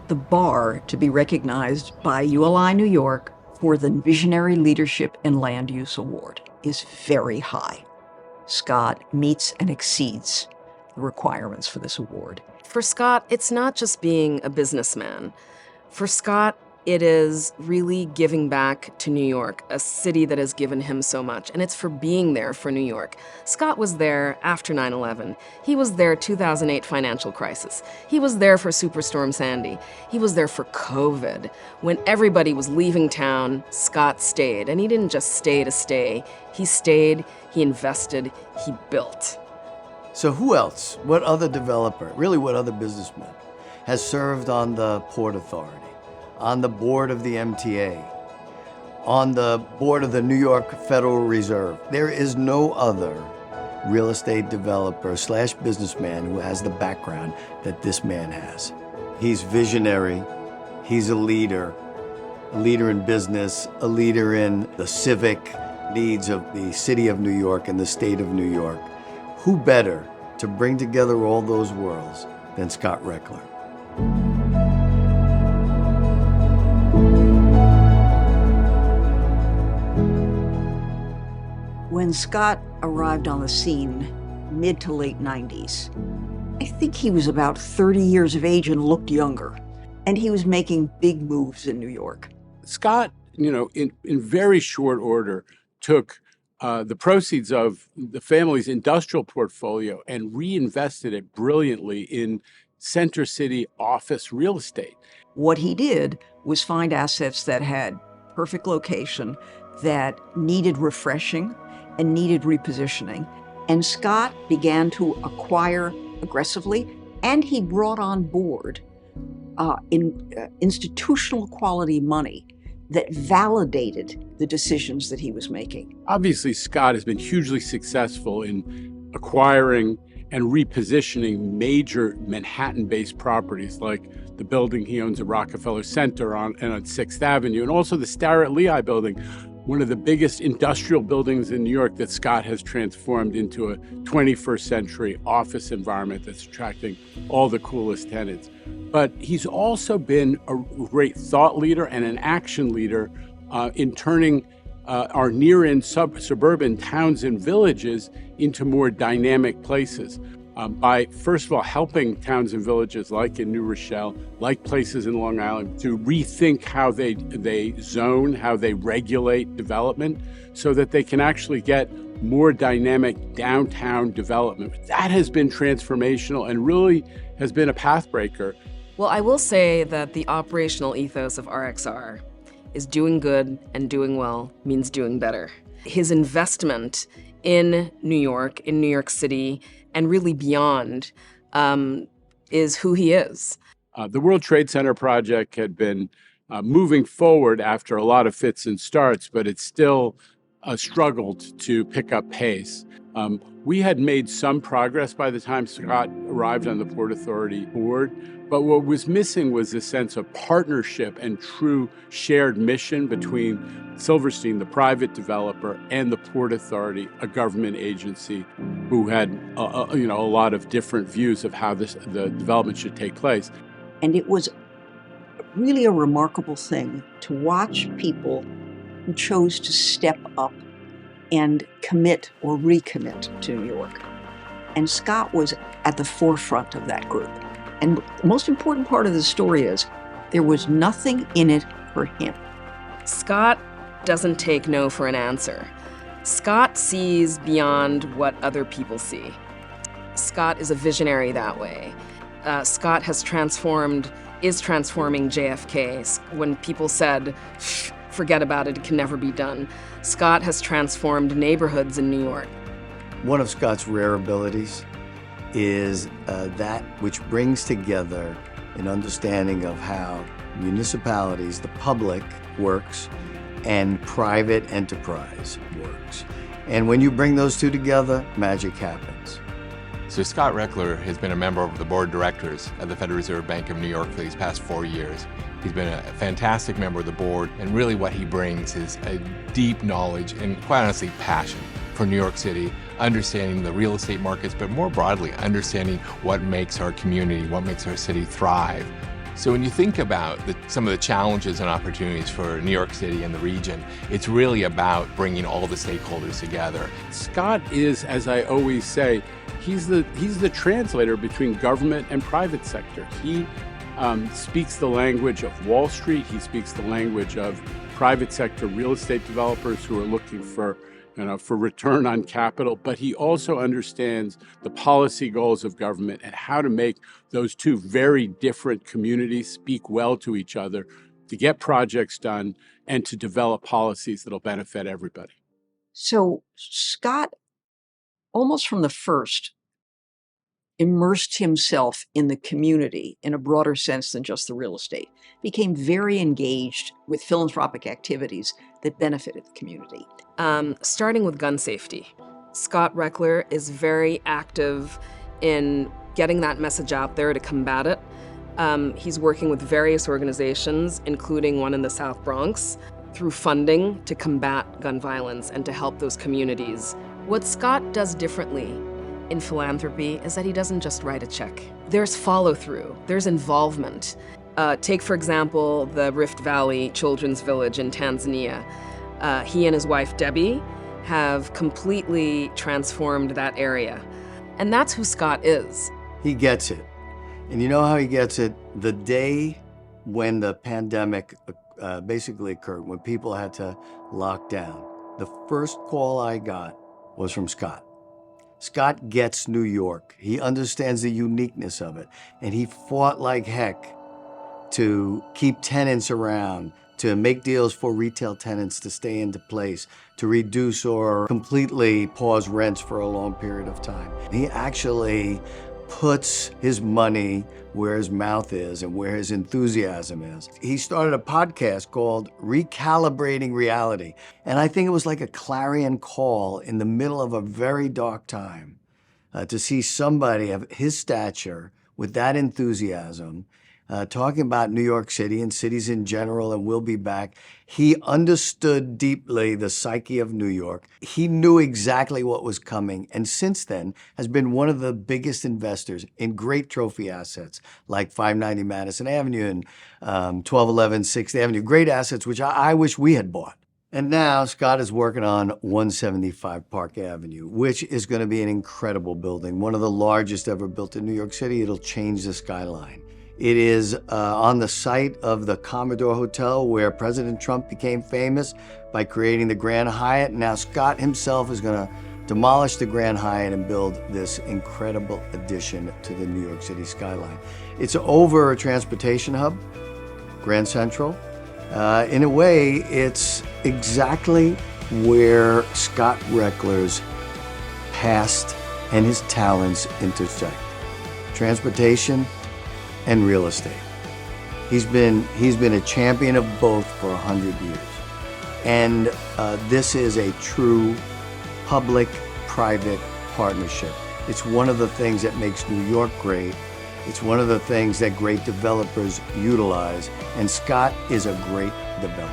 the bar to be recognized by ULI New York for the Visionary Leadership in Land Use Award is very high. Scott meets and exceeds the requirements for this award. For Scott, it's not just being a businessman. For Scott, it is really giving back to New York, a city that has given him so much, and it's for being there for New York. Scott was there after 9/11. He was there 2008 financial crisis. He was there for Superstorm Sandy. He was there for COVID. When everybody was leaving town, Scott stayed, and he didn't just stay to stay. He stayed, he invested, he built. So who else, what other developer, really what other businessman, has served on the Port Authority, on the board of the MTA, on the board of the New York Federal Reserve? There is no other real estate developer / businessman who has the background that this man has. He's visionary, he's a leader in business, a leader in the civic needs of the city of New York and the state of New York. Who better to bring together all those worlds than Scott Rechler? When Scott arrived on the scene, mid to late 90s, I think he was about 30 years of age and looked younger. And he was making big moves in New York. Scott, in very short order, took the proceeds of the family's industrial portfolio and reinvested it brilliantly in center city office real estate. What he did was find assets that had perfect location, that needed refreshing and needed repositioning. And Scott began to acquire aggressively, and he brought on board institutional quality money that validated the decisions that he was making. Obviously, Scott has been hugely successful in acquiring and repositioning major Manhattan-based properties like the building he owns at Rockefeller Center on 6th Avenue, and also the Starrett-Lehigh building, one of the biggest industrial buildings in New York that Scott has transformed into a 21st century office environment that's attracting all the coolest tenants. But he's also been a great thought leader and an action leader in turning our near-in suburban towns and villages into more dynamic places. By, first of all, helping towns and villages like in New Rochelle, like places in Long Island, to rethink how they zone, how they regulate development, so that they can actually get more dynamic downtown development. That has been transformational and really has been a pathbreaker. Well, I will say that the operational ethos of RXR is doing good and doing well means doing better. His investment in New York City, and really beyond, is who he is. The World Trade Center project had been moving forward after a lot of fits and starts, but it still struggled to pick up pace. We had made some progress by the time Scott arrived on the Port Authority board, but what was missing was a sense of partnership and true shared mission between Silverstein, the private developer, and the Port Authority, a government agency who had a lot of different views of how the development should take place. And it was really a remarkable thing to watch people who chose to step up and commit or recommit to New York. And Scott was at the forefront of that group. And the most important part of the story is there was nothing in it for him. Scott doesn't take no for an answer. Scott sees beyond what other people see. Scott is a visionary that way. Scott is transforming JFK. When people said, forget about it, it can never be done. Scott has transformed neighborhoods in New York. One of Scott's rare abilities is that which brings together an understanding of how municipalities, the public, works and private enterprise works. And when you bring those two together, magic happens. So Scott Rechler has been a member of the board of directors at the Federal Reserve Bank of New York for these past 4 years. He's been a fantastic member of the board, and really what he brings is a deep knowledge and, quite honestly, passion for New York City, understanding the real estate markets, but more broadly, understanding what makes our community, what makes our city thrive. So when you think about some of the challenges and opportunities for New York City and the region, it's really about bringing all the stakeholders together. Scott is, as I always say, he's the translator between government and private sector. He speaks the language of Wall Street. He speaks the language of private sector real estate developers who are looking for return on capital, but he also understands the policy goals of government and how to make those two very different communities speak well to each other to get projects done and to develop policies that'll benefit everybody. So Scott, almost from the first, immersed himself in the community in a broader sense than just the real estate, became very engaged with philanthropic activities that benefited the community. Starting with gun safety. Scott Rechler is very active in getting that message out there to combat it. He's working with various organizations, including one in the South Bronx, through funding to combat gun violence and to help those communities. What Scott does differently in philanthropy is that he doesn't just write a check. There's follow-through, there's involvement. Take, for example, the Rift Valley Children's Village in Tanzania. He and his wife, Debbie, have completely transformed that area. And that's who Scott is. He gets it. And you know how he gets it? The day when the pandemic basically occurred, when people had to lock down, the first call I got was from Scott. Scott gets New York. He understands the uniqueness of it. And he fought like heck to keep tenants around, to make deals for retail tenants to stay into place, to reduce or completely pause rents for a long period of time. He actually puts his money where his mouth is and where his enthusiasm is. He started a podcast called Recalibrating Reality. And I think it was like a clarion call in the middle of a very dark time to see somebody of his stature with that enthusiasm talking about New York City and cities in general, and we'll be back. He understood deeply the psyche of New York. He knew exactly what was coming, and since then has been one of the biggest investors in great trophy assets like 590 Madison Avenue and 1211 6th Avenue. Great assets, which I wish we had bought. And now Scott is working on 175 Park Avenue, which is going to be an incredible building, one of the largest ever built in New York City. It'll change the skyline. It is on the site of the Commodore Hotel where President Trump became famous by creating the Grand Hyatt. Now Scott himself is going to demolish the Grand Hyatt and build this incredible addition to the New York City skyline. It's over a transportation hub, Grand Central. In a way, it's exactly where Scott Rechler's past and his talents intersect. Transportation and real estate. He's been a champion of both for 100 years. And this is a true public-private partnership. It's one of the things that makes New York great. It's one of the things that great developers utilize, and Scott is a great developer.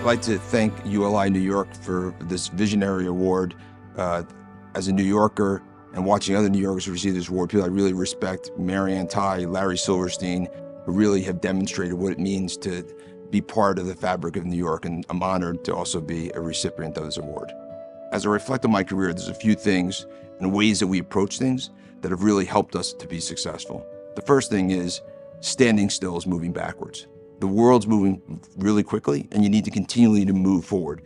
I'd like to thank ULI New York for this visionary award. As a New Yorker, and watching other New Yorkers receive this award, people I really respect, Marianne Ty, Larry Silverstein, who really have demonstrated what it means to be part of the fabric of New York, and I'm honored to also be a recipient of this award. As I reflect on my career, there's a few things and ways that we approach things that have really helped us to be successful. The first thing is standing still is moving backwards. The world's moving really quickly, and you need to continually to move forward.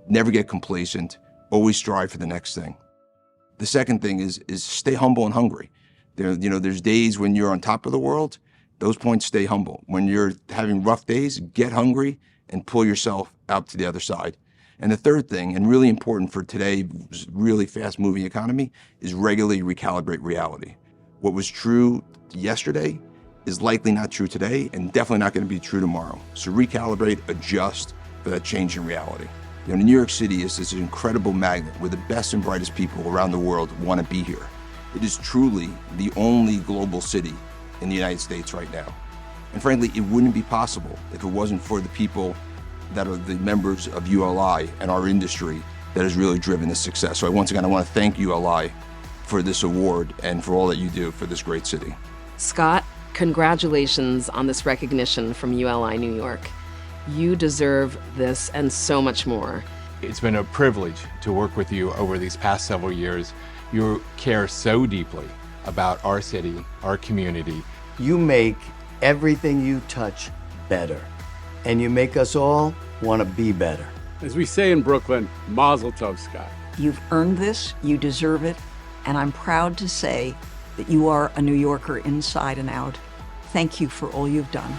Never get complacent, always strive for the next thing. The second thing is stay humble and hungry. There's days when you're on top of the world, those points stay humble. When you're having rough days, get hungry and pull yourself out to the other side. And the third thing, and really important for today's really fast-moving economy, is regularly recalibrate reality. What was true yesterday is likely not true today and definitely not going to be true tomorrow. So recalibrate, adjust for that change in reality. New York City is this incredible magnet where the best and brightest people around the world want to be here. It is truly the only global city in the United States right now. And frankly, it wouldn't be possible if it wasn't for the people that are the members of ULI and our industry that has really driven this success. So once again, I want to thank ULI for this award and for all that you do for this great city. Scott, congratulations on this recognition from ULI New York. You deserve this and so much more. It's been a privilege to work with you over these past several years. You care so deeply about our city, our community. You make everything you touch better, and you make us all want to be better. As we say in Brooklyn, Mazel Tov, Scott. You've earned this, you deserve it, and I'm proud to say that you are a New Yorker inside and out. Thank you for all you've done.